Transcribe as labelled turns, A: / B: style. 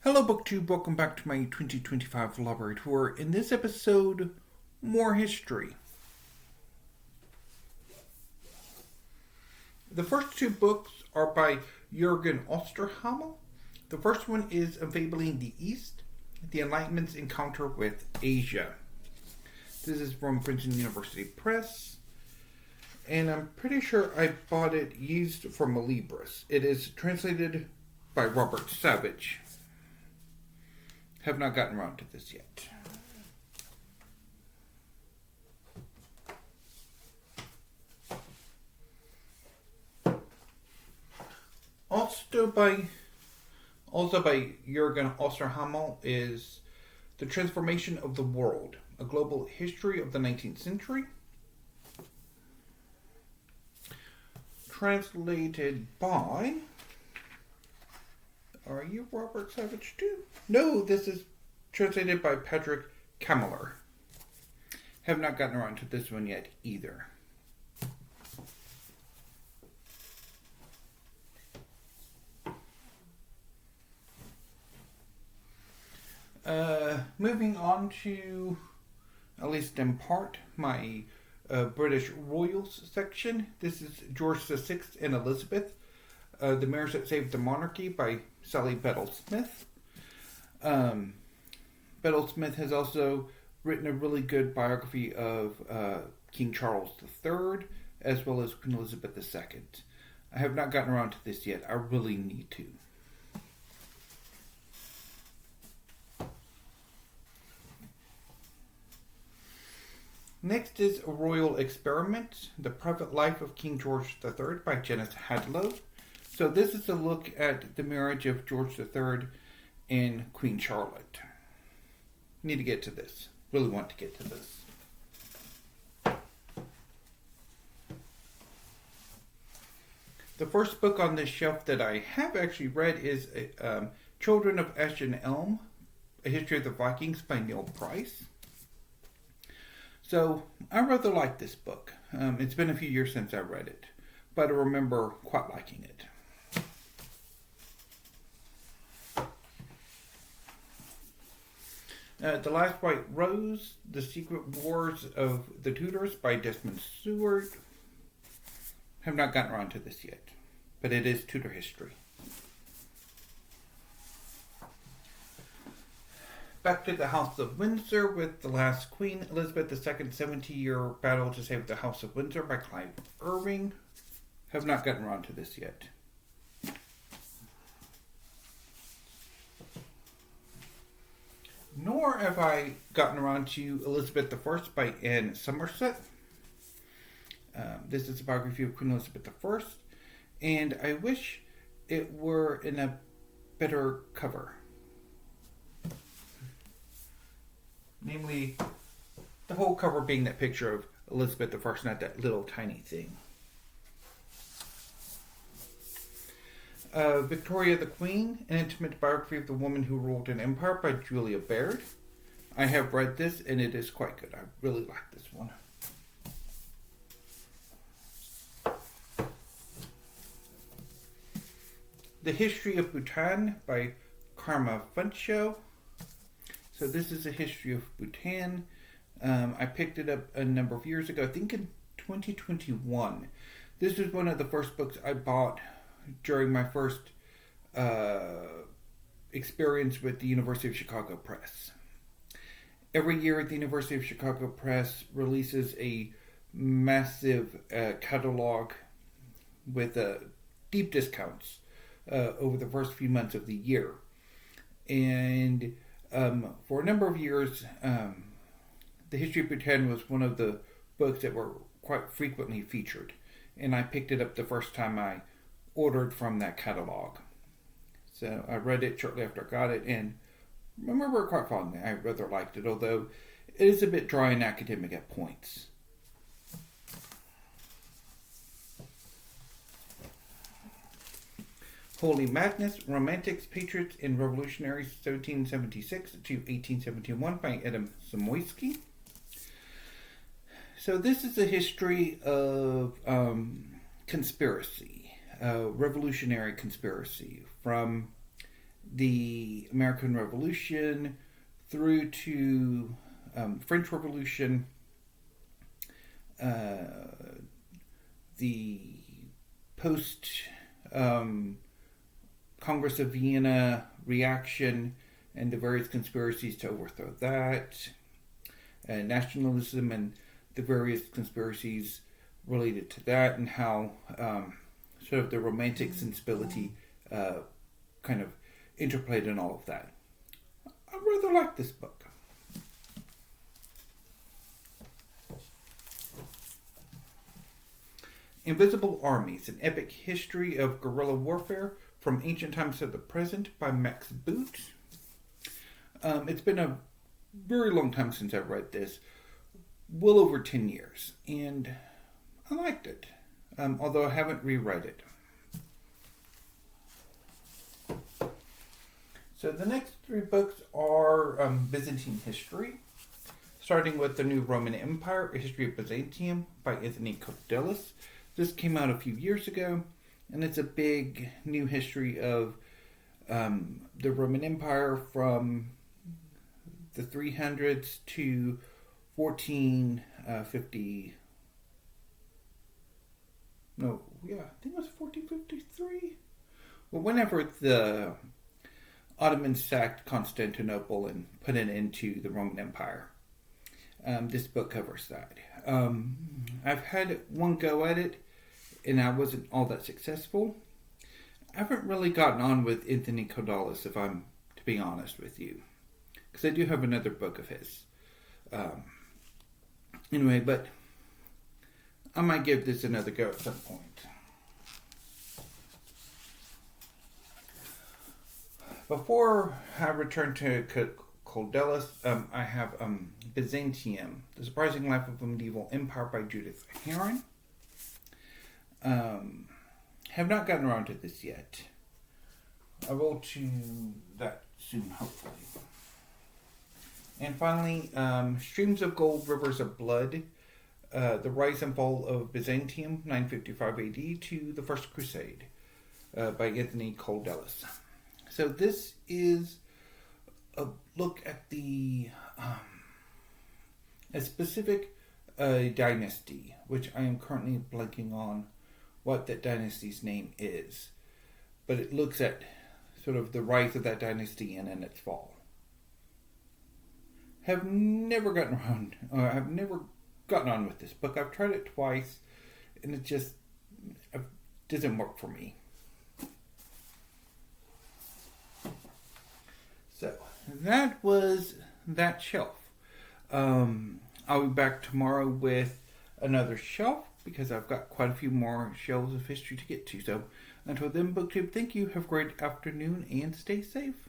A: Hello BookTube, welcome back to my 2025 library tour. In this episode, more history. The first two books are by Jürgen Osterhamel. The first one is Enfabling the East, the Enlightenment's Encounter with Asia. This is from Princeton University Press, and I'm pretty sure I bought it used from a Libris. It is translated by Robert Savage. Have not gotten around to this yet. Also by Jürgen Osterhamel is The Transformation of the World, A Global History of the 19th Century. Translated by... Are you Robert Savage too? No, this is translated by Patrick Kammerer. Have not gotten around to this one yet either. Moving on to, at least in part, my British Royals section. This is George VI and Elizabeth, The Marriage That Saved the Monarchy by Sally Bedell-Smith. Bedell-Smith has also written a really good biography of King Charles III, as well as Queen Elizabeth II. I have not gotten around to this yet. I really need to. Next is A Royal Experiment, The Private Life of King George III by Janice Hadlow. So this is a look at the marriage of George III and Queen Charlotte. Need to get to this. Really want to get to this. The first book on this shelf that I have actually read is Children of Ash and Elm, A History of the Vikings by Neil Price. So I rather like this book. It's been a few years since I read it, but I remember quite liking it. The Last White Rose, The Secret Wars of the Tudors by Desmond Stewart. Have not gotten around to this yet, but it is Tudor history. Back to the House of Windsor with The Last Queen, Elizabeth II, 70-Year Battle to Save the House of Windsor by Clive Irving. Have not gotten around to this yet. Nor have I gotten around to Elizabeth I by Anne Somerset. This is a biography of Queen Elizabeth I, and I wish it were in a better cover. Namely, the whole cover being that picture of Elizabeth I, not that little tiny thing. Victoria the Queen, An Intimate Biography of the Woman Who Ruled an Empire by Julia Baird. I have read this and it is quite good. I really like this one. The History of Bhutan by Karma Funcho. So this is a history of Bhutan. I picked it up a number of years ago, I think in 2021. This was one of the first books I bought during my first experience with the University of Chicago Press. Every year the University of Chicago Press releases a massive catalog with deep discounts over the first few months of the year. And for a number of years, The History of Bhutan was one of the books that were quite frequently featured. And I picked it up the first time I ordered from that catalog. So I read it shortly after I got it and remember it quite fondly. I rather liked it, although it is a bit dry and academic at points. Holy Madness, Romantics, Patriots, and Revolutionaries, 1776 to 1871 by Adam Zamoyski. So this is a history of conspiracy, revolutionary conspiracy from the American Revolution through to French Revolution, the post Congress of Vienna reaction and the various conspiracies to overthrow that, nationalism and the various conspiracies related to that, and how sort of the romantic sensibility kind of interplayed in all of that. I rather like this book. Invisible Armies, An Epic History of Guerrilla Warfare from Ancient Times to the Present by Max Boot. It's been a very long time since I've read this, well over 10 years, and I liked it, although I haven't reread it. So the next three books are Byzantine history, starting with The New Roman Empire, A History of Byzantium by Anthony Cordelis. This came out a few years ago, and it's a big new history of the Roman Empire from the 300s to 1450. No, yeah, I think it was 1453. Well, whenever the Ottomans sacked Constantinople and put an end to the Roman Empire. This book covers that. I've had one go at it, and I wasn't all that successful. I haven't really gotten on with Anthony Cordelis, if I'm to be honest with you, because I do have another book of his. Anyway, but I might give this another go at some point. Before I return to Cordelis, I have Byzantium, The Surprising Life of a Medieval Empire by Judith Herron. Have not gotten around to this yet. I will to that soon, hopefully. And finally, Streams of Gold, Rivers of Blood, The Rise and Fall of Byzantium, 955 AD to the First Crusade, by Anthony Cordelis. So this is a look at the a specific dynasty, which I am currently blanking on what that dynasty's name is. But it looks at sort of the rise of that dynasty and then its fall. Have never gotten around, or I've never gotten on with this book. I've tried it twice, and it just doesn't work for me. So, that was that shelf. I'll be back tomorrow with another shelf, because I've got quite a few more shelves of history to get to. So, until then, BookTube, thank you. Have a great afternoon, and stay safe.